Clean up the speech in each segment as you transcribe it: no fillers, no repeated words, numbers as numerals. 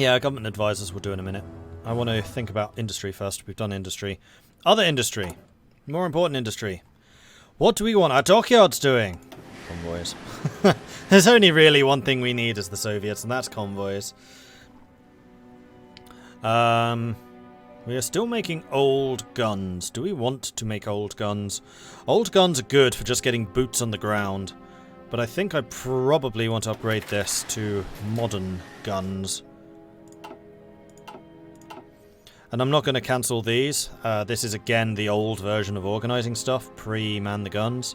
Yeah, government advisors we'll do in a minute. I want to think about industry first. We've done industry. Other industry. More important industry. What do we want our dockyards doing? Convoys. There's only really one thing we need as the Soviets, and that's convoys. We are still making old guns. Do we want to make old guns? Old guns are good for just getting boots on the ground. But I think I probably want to upgrade this to modern guns. And I'm not going to cancel these. This is again the old version of organising stuff, pre-man the guns.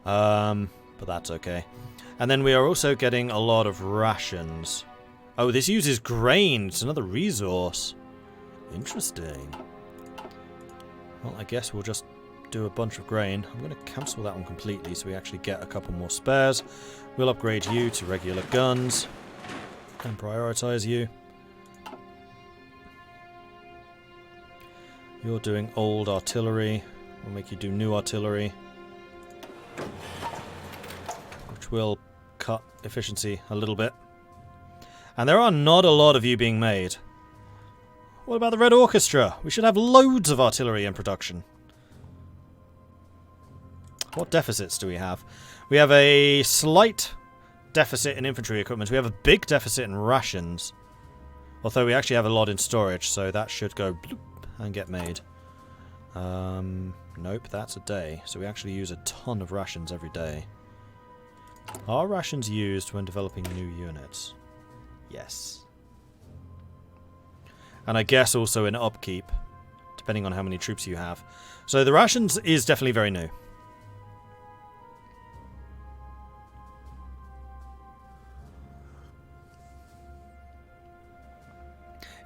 But that's okay. And then we are also getting a lot of rations. Oh, this uses grain. It's another resource. Interesting. Well, I guess we'll just do a bunch of grain. I'm going to cancel that one completely so we actually get a couple more spares. We'll upgrade you to regular guns and prioritise you. You're doing old artillery. We'll make you do new artillery, which will cut efficiency a little bit. And there are not a lot of you being made. What about the Red Orchestra? We should have loads of artillery in production. What deficits do we have? We have a slight deficit in infantry equipment. We have a big deficit in rations. Although we actually have a lot in storage, so that should go bloop and get made. Nope, that's a day. So we actually use a ton of rations every day. Are rations used when developing new units? Yes. And I guess also in upkeep, depending on how many troops you have. So the rations is definitely very new.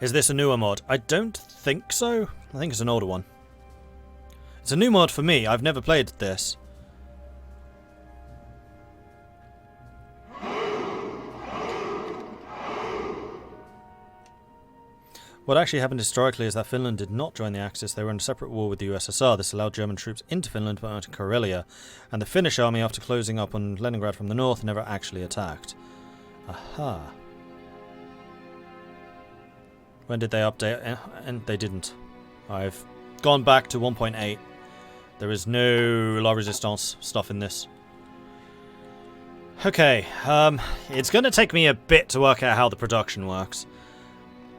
Is this a newer mod? I don't think so. I think it's an older one. It's a new mod for me. I've never played this. What actually happened historically is that Finland did not join the Axis. They were in a separate war with the USSR. This allowed German troops into Finland but not in Karelia. And the Finnish army, after closing up on Leningrad from the north, never actually attacked. Aha. When did they update? And they didn't. I've gone back to 1.8. There is no La Resistance stuff in this. Okay, it's going to take me a bit to work out how the production works.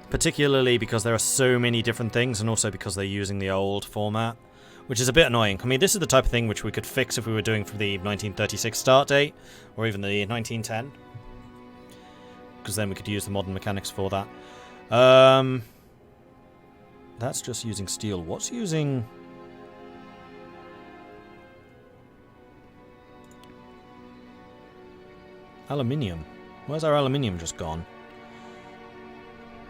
Particularly because there are so many different things, and also because they're using the old format, which is a bit annoying. I mean, this is the type of thing which we could fix if we were doing from the 1936 start date, or even the 1910. Because then we could use the modern mechanics for that. That's just using steel. What's using... aluminium? Where's our aluminium just gone?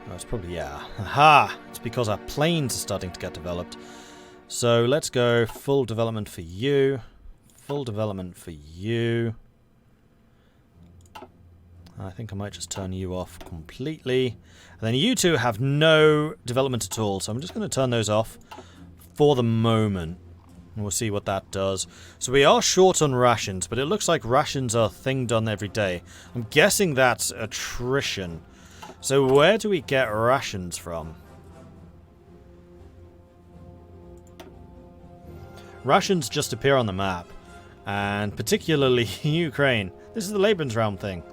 Oh, it's probably, yeah. Aha! It's because our planes are starting to get developed. So let's go full development for you. Full development for you. I think I might just turn you off completely. And then you two have no development at all. So I'm just going to turn those off for the moment. And we'll see what that does. So we are short on rations, but it looks like rations are a thing done every day. I'm guessing that's attrition. So where do we get rations from? Rations just appear on the map. And particularly Ukraine. This is the Lebensraum thing.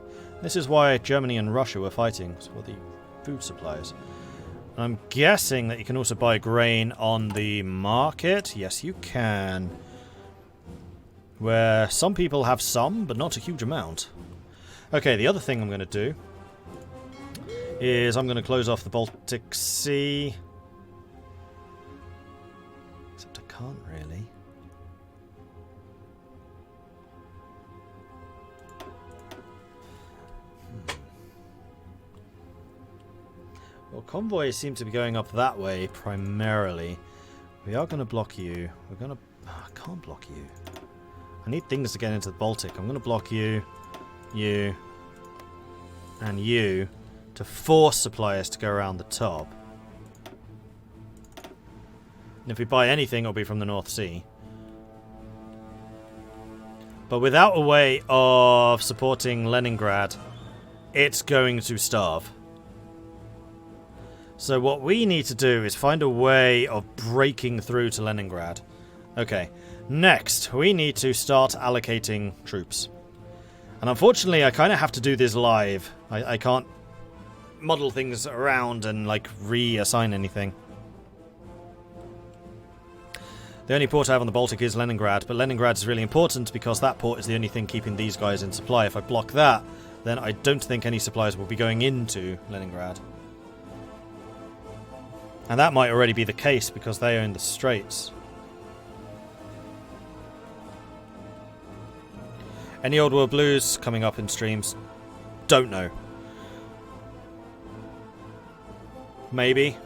This is why Germany and Russia were fighting, for the food supplies. I'm guessing that you can also buy grain on the market. Yes, you can. Where some people have some, but not a huge amount. Okay, the other thing I'm going to do is I'm going to close off the Baltic Sea. Except I can't really. Well, convoys seem to be going up that way primarily. We are going to block you. We're going to... Oh, I can't block you. I need things to get into the Baltic. I'm going to block you, you, and you to force suppliers to go around the top. And if we buy anything, it'll be from the North Sea. But without a way of supporting Leningrad, it's going to starve. So what we need to do is find a way of breaking through to Leningrad. Okay, next we need to start allocating troops. And unfortunately I kind of have to do this live. I can't model things around and like reassign anything. The only port I have on the Baltic is Leningrad, but Leningrad is really important because that port is the only thing keeping these guys in supply. If I block that, then I don't think any supplies will be going into Leningrad. And that might already be the case because they own the straits. Any Old World Blues coming up in streams? Don't know. Maybe.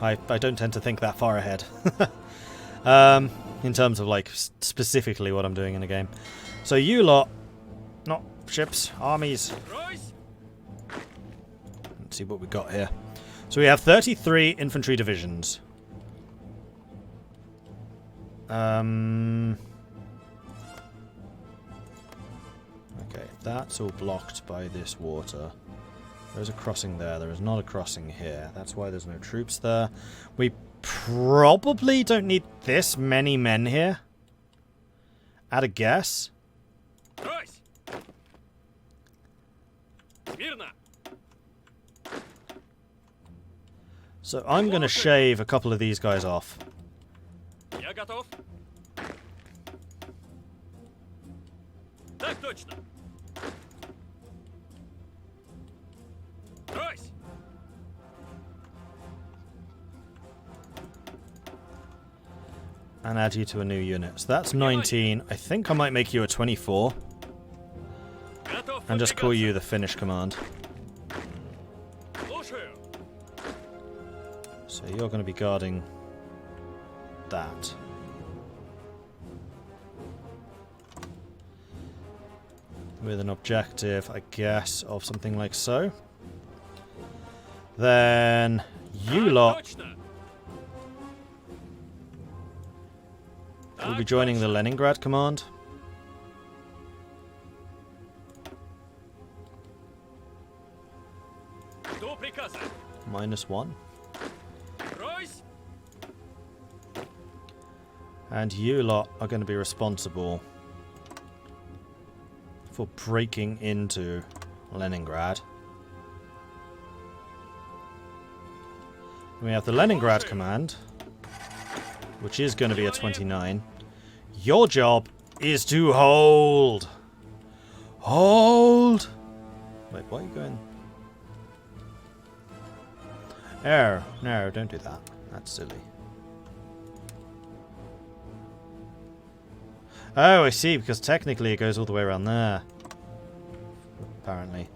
I don't tend to think that far ahead. In terms of like specifically what I'm doing in a game. So you lot, not ships, armies. Let's see what we've got here. So we have 33 infantry divisions. Okay, that's all blocked by this water. There's a crossing there. There is not a crossing here. That's why there's no troops there. We probably don't need this many men here. At a guess. So I'm going to shave a couple of these guys off. And add you to a new unit. So that's 19. I think I might make you a 24. And just call you the Finnish Command. So you're going to be guarding that. With an objective, I guess, of something like so. Then you lot will be joining the Leningrad Command. -1. And you lot are going to be responsible for breaking into Leningrad. We have the Leningrad Command, which is going to be a 29. Your job is to hold. Hold! Wait, why are you going? Oh, no, don't do that. That's silly. Oh, I see, because technically it goes all the way around there. Apparently.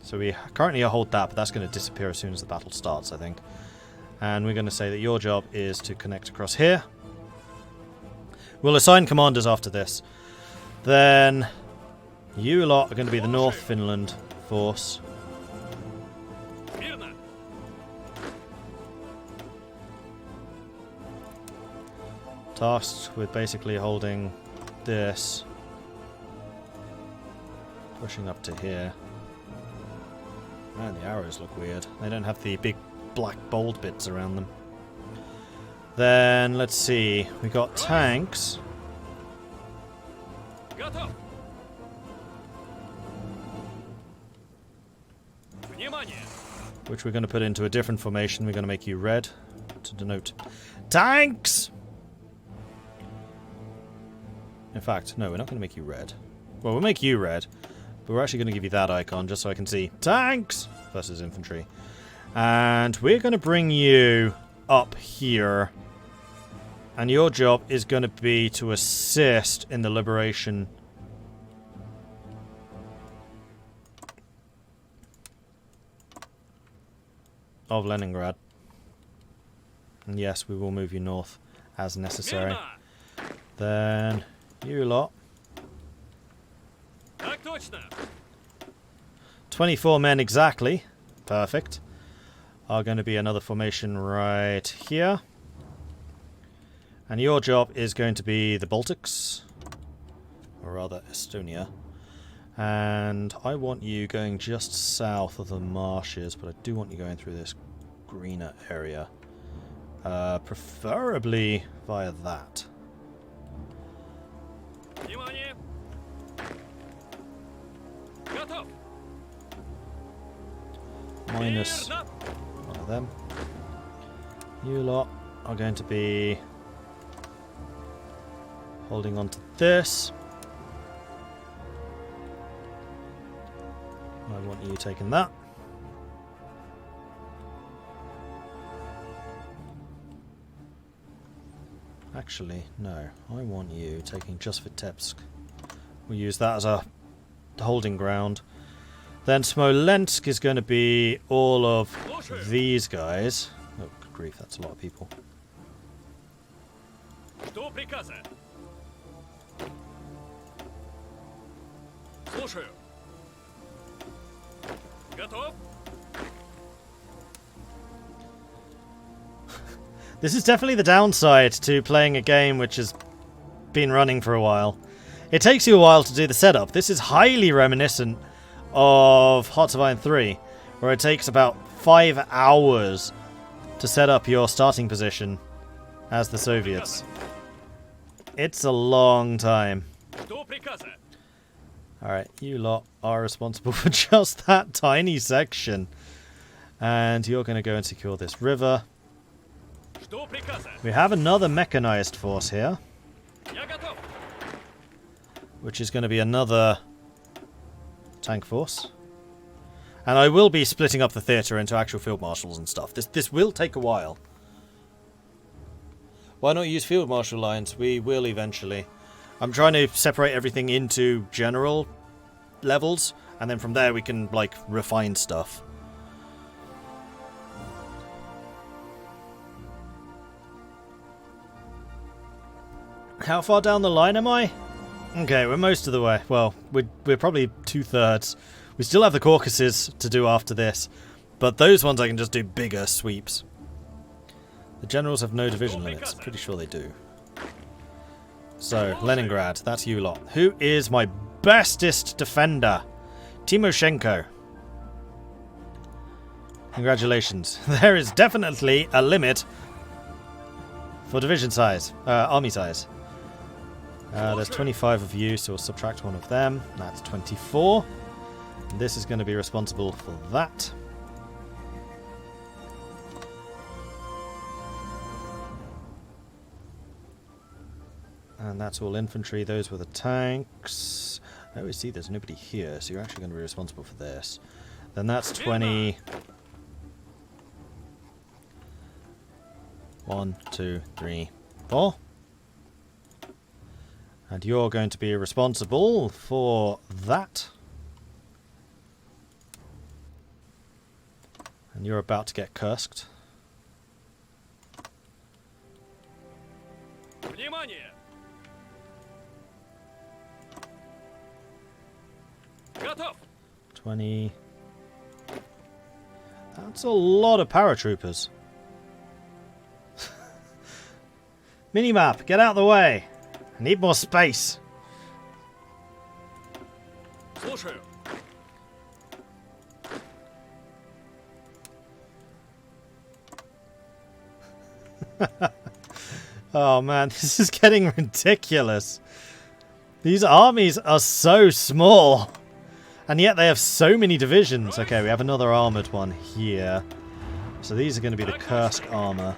So we currently hold that, but that's going to disappear as soon as the battle starts, I think. And we're going to say that your job is to connect across here. We'll assign commanders after this. Then you lot are going to be the North Finland force. Tasked with basically holding this, pushing up to here. Man, the arrows look weird. They don't have the big black bold bits around them. Then, let's see, we got tanks. Which we're going to put into a different formation. We're going to make you red to denote tanks! In fact, no, we're not going to make you red. Well, we'll make you red, but we're actually going to give you that icon just so I can see tanks versus infantry. And we're going to bring you up here. And your job is going to be to assist in the liberation of Leningrad. And yes, we will move you north as necessary. Then you lot. 24 men exactly. Perfect. Are going to be another formation right here. And your job is going to be the Baltics. Or rather, Estonia. And I want you going just south of the marshes, but I do want you going through this greener area. Preferably via that. Minus one of them. You lot are going to be holding on to this. I want you taking that. Actually, no. I want you taking just Vitebsk. We'll use that as a holding ground. Then Smolensk is going to be all of these guys. Oh, good grief, that's a lot of people. This is definitely the downside to playing a game which has been running for a while. It takes you a while to do the setup. This is highly reminiscent of Hearts of Iron 3, where it takes about 5 hours to set up your starting position as the Soviets. It's a long time. Alright, you lot are responsible for just that tiny section. And you're going to go and secure this river. We have another mechanized force here, which is going to be another tank force. And I will be splitting up the theatre into actual field marshals and stuff. This will take a while. Why not use field marshal lines? We will eventually. I'm trying to separate everything into general levels, and then from there we can, like, refine stuff. How far down the line am I? Okay, we're most of the way. Well, we're probably 2/3. We still have the Caucasus to do after this, but those ones I can just do bigger sweeps. The generals have no division limits. Pretty sure they do. So, Leningrad, that's you lot. Who is my bestest defender? Timoshenko. Congratulations. There is definitely a limit for division size, army size. There's 25 of you, so we'll subtract one of them. That's 24. And this is going to be responsible for that. And that's all infantry. Those were the tanks. I always see there's nobody here, so you're actually going to be responsible for this. Then that's 20. 1, 2, 3, 4. And you're going to be responsible for that. And you're about to get Kursked. Внимание! 20. That's a lot of paratroopers. Minimap, get out of the way. I need more space. Слушаю. Oh man, this is getting ridiculous. These armies are so small. And yet they have so many divisions. Okay, we have another armoured one here. So these are going to be the Kursk armour,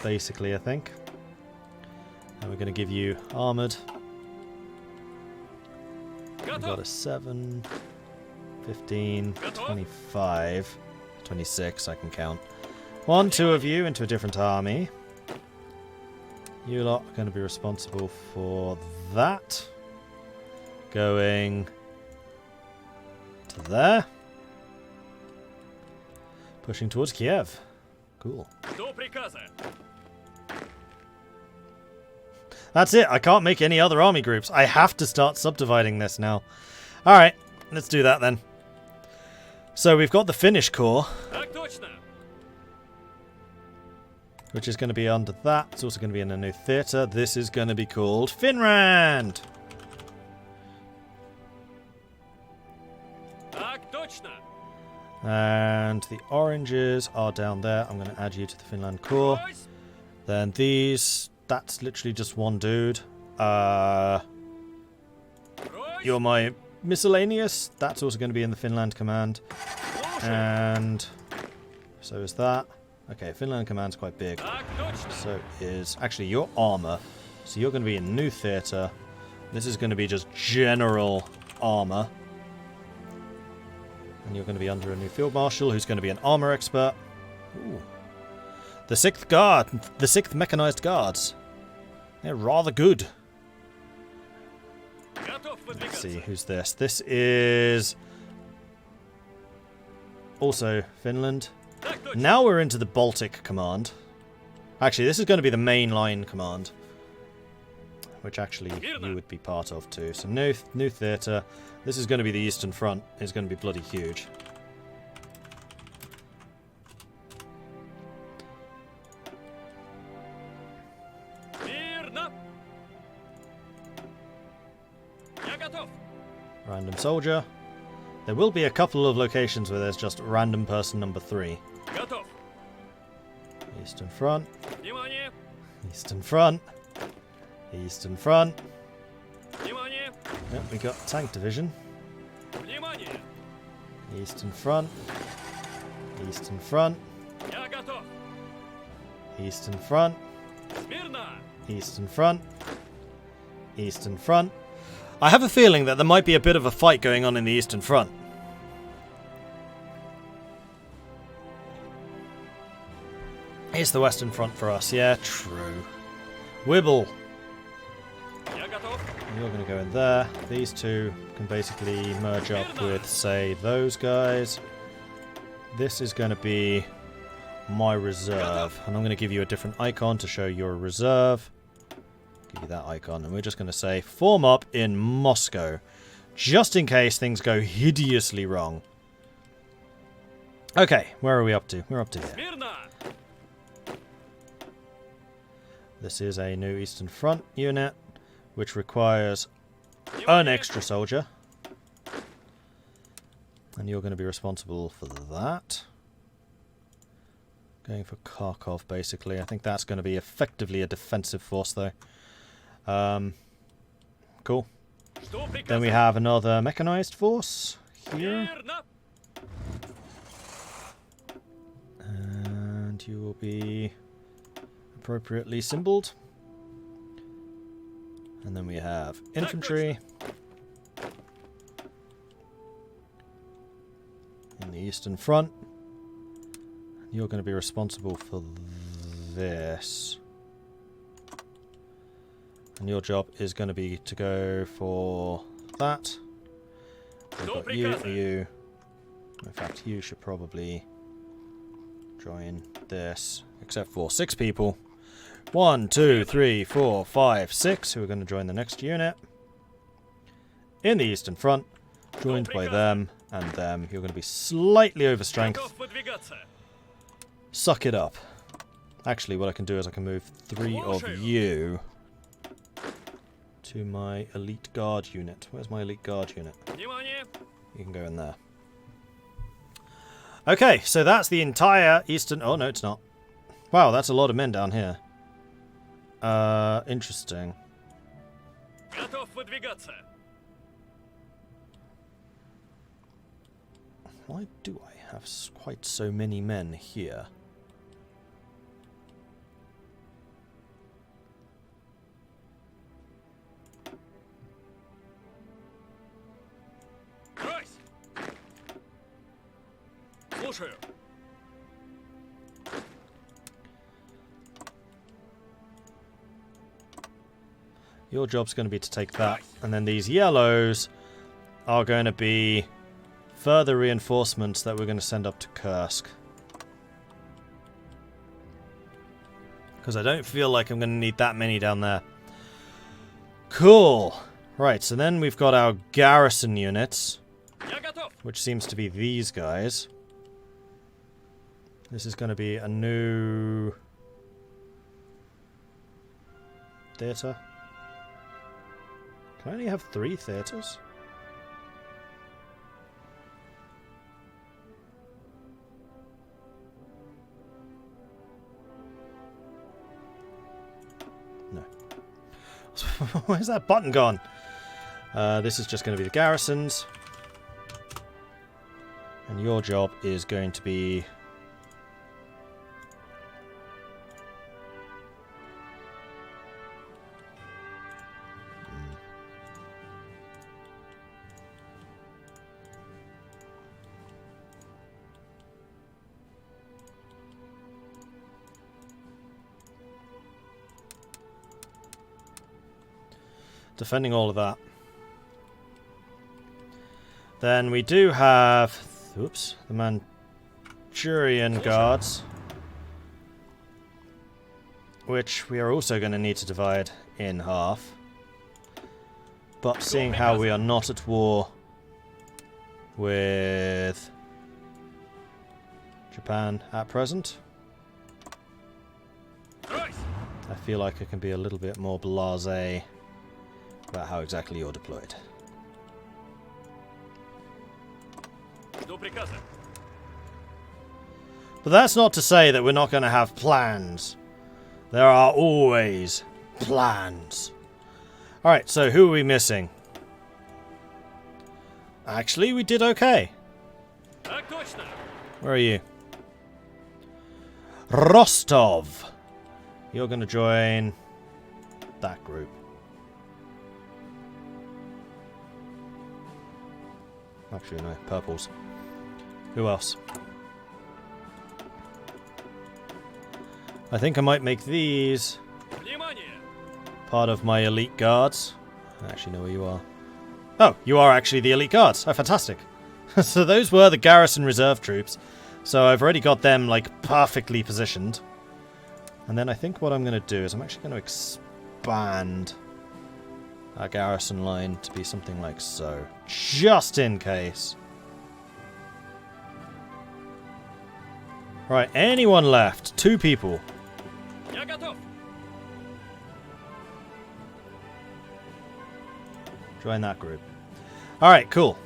basically, I think. And we're going to give you armoured. We've got a 7, 15, 25, 26, I can count. 1, 2 of you into a different army. You lot are going to be responsible for that. Going to there. Pushing towards Kiev. Cool. That's it. I can't make any other army groups. I have to start subdividing this now. Alright, let's do that then. So we've got the Finnish Corps, which is going to be under that. It's also going to be in a new theatre. This is going to be called Finland. And the oranges are down there. I'm going to add you to the Finland Corps. Then these, that's literally just one dude. You're my miscellaneous. That's also going to be in the Finland Command. And so is that. Okay, Finland Command's quite big. So is actually your armor. So you're going to be in new theatre. This is going to be just general armor. And you're going to be under a new field marshal who's going to be an armor expert. Ooh. The 6th Guard, the 6th Mechanized Guards. They're rather good. Let's see, who's this? This is also Finland. Now we're into the Baltic Command. Actually, this is going to be the main line command, which actually you would be part of too. So new theatre. This is going to be the Eastern Front. It's going to be bloody huge. Random soldier. There will be a couple of locations where there's just random person number 3. Eastern Front. Eastern Front. Eastern Front. Yep, we got Tank Division. Eastern Front. Eastern Front. Eastern Front. Eastern Front. Eastern Front. I have a feeling that there might be a bit of a fight going on in the Eastern Front. It's the Western Front for us. Yeah, true. Wibble. You're going to go in there. These two can basically merge up with, say, those guys. This is going to be my reserve. And I'm going to give you a different icon to show your reserve. Give you that icon. And we're just going to say, form up in Moscow. Just in case things go hideously wrong. Okay, where are we up to? We're up to here. This is a new Eastern Front unit, which requires an extra soldier. And you're going to be responsible for that. Going for Kharkov, basically. I think that's going to be effectively a defensive force, though. Cool. Then we have another mechanized force here. And you will be appropriately symboled. And then we have infantry in the Eastern Front. You're going to be responsible for this. And your job is going to be to go for that. We've got you. In fact, you should probably join this, except for 6 people. 1, 2, 3, 4, 5, 6 who are going to join the next unit. In the Eastern Front, joined by them and them. You're going to be slightly over strength. Suck it up. Actually, what I can do is I can move 3 of you to my elite guard unit. Where's my elite guard unit? You can go in there. Okay, so that's the entire Eastern... Oh, no, it's not. Wow, that's a lot of men down here. Interesting. Why do I have quite so many men here? Your job's going to be to take that, and then these yellows are going to be further reinforcements that we're going to send up to Kursk. Because I don't feel like I'm going to need that many down there. Cool. Right, so then we've got our garrison units, which seems to be these guys. This is going to be a new theatre. Can I only have 3 theatres? Where's that button gone? This is just going to be the garrisons. And your job is going to be... defending all of that. Then we do have, oops, the Manchurian Guards, which we are also going to need to divide in half. But seeing how we are not at war with Japan at present, I feel like I can be a little bit more blasé about how exactly you're deployed. But that's not to say that we're not going to have plans. There are always plans. Alright, so who are we missing? Actually, we did okay. Where are you? Rostov. You're going to join that group. Actually, no, purples. Who else? I think I might make these part of my elite guards. I actually know where you are. Oh, you are actually the elite guards. Oh, fantastic. So those were the garrison reserve troops. So I've already got them, like, perfectly positioned. And then I think what I'm going to do is I'm actually going to expand our garrison line to be something like so. Just in case. Right, anyone left? 2 people. Join that group. Alright, cool.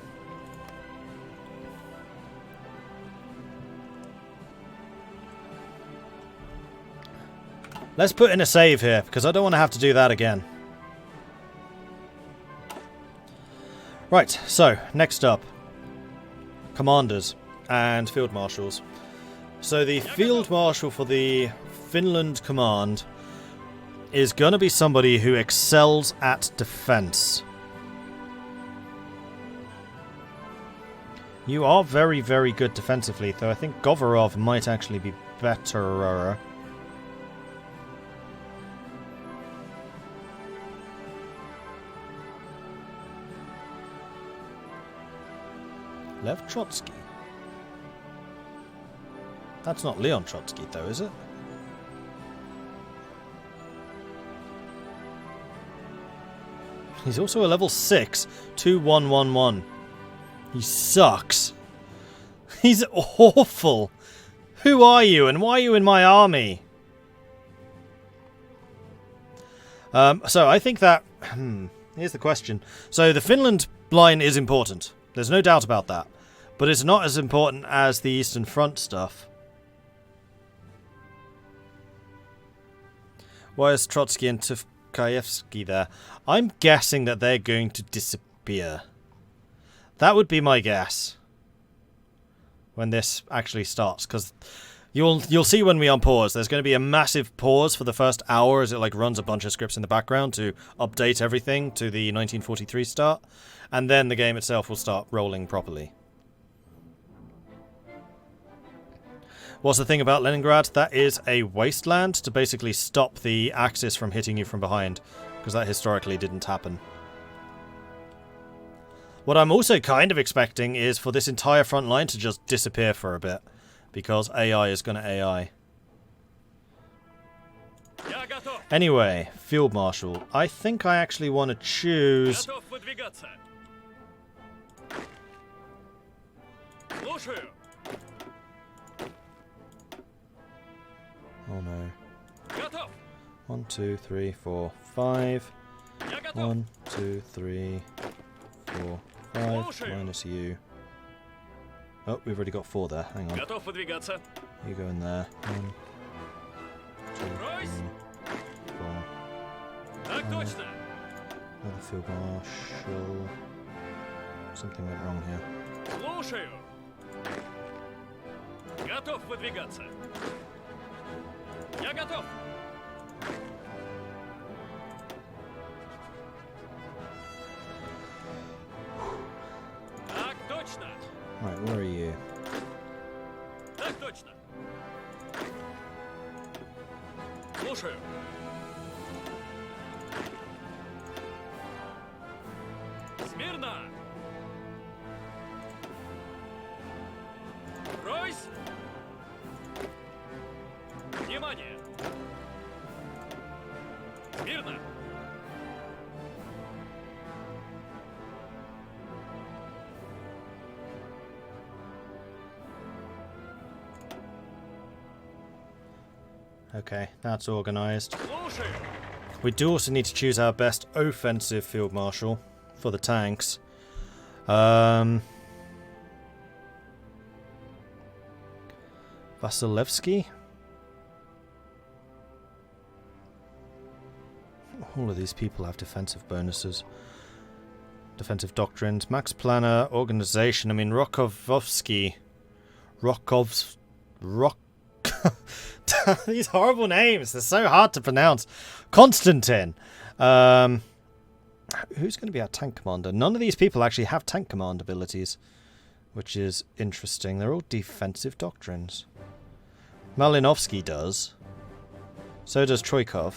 Let's put in a save here, because I don't want to have to do that again. Right, so, next up. Commanders and Field Marshals. So the Field Marshal for the Finland Command is going to be somebody who excels at defense. You are very, very good defensively, though I think Govorov might actually be better. Lev Trotsky. That's not Leon Trotsky, though, is it? He's also a level 6, 2111. He sucks. He's awful. Who are you, and why are you in my army? So I think that... here's the question. So the Finland line is important. There's no doubt about that. But it's not as important as the Eastern Front stuff. Why is Trotsky and Tuvkaevsky there? I'm guessing that they're going to disappear. That would be my guess. When this actually starts. Because you'll see when we unpause. There's going to be a massive pause for the first hour as it like runs a bunch of scripts in the background to update everything to the 1943 start. And then the game itself will start rolling properly. What's the thing about Leningrad? That is a wasteland to basically stop the Axis from hitting you from behind. Because that historically didn't happen. What I'm also kind of expecting is for this entire front line to just disappear for a bit. Because AI is going to AI. Anyway, Field Marshal. I think I actually want to choose... Oh no. 1, 2, 3, 4, 5. 1, 2, 3, 4, 5. Minus you. Oh, we've already got 4 there. Hang on. You go in there. 1, 2, 3, 4, 5. Another field marshal. Something went wrong here. Слушаю. Готов выдвигаться. Я готов. Так точно. Right, where are you? Так точно. Слушаю. Смирно. Ройсь. Внимание. Смирно. Okay, that's organised. Слушаю. We do also need to choose our best offensive field marshal for the tanks. Vasilevsky? All of these people have defensive bonuses. Defensive doctrines. Max Planner, organization. I mean, these horrible names. They're so hard to pronounce. Constantine. Who's going to be our tank commander? None of these people actually have tank command abilities, which is interesting. They're all defensive doctrines. Malinovsky does. So does Troikov.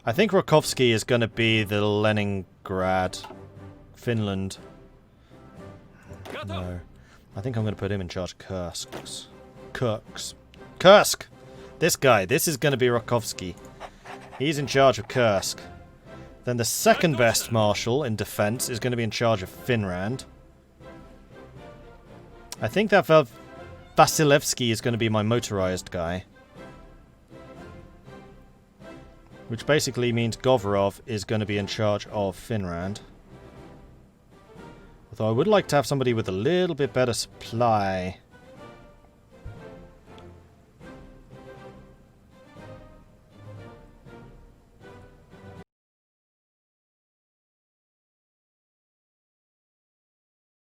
I think Rokovsky is going to be the Leningrad, Finland. No. I think I'm going to put him in charge of Kursk! This guy. This is going to be Rokovsky. He's in charge of Kursk. Then the second best marshal in defense is going to be in charge of Finland. I think that Vasilevsky is going to be my motorized guy. Which basically means Govorov is going to be in charge of Finland. Although I would like to have somebody with a little bit better supply.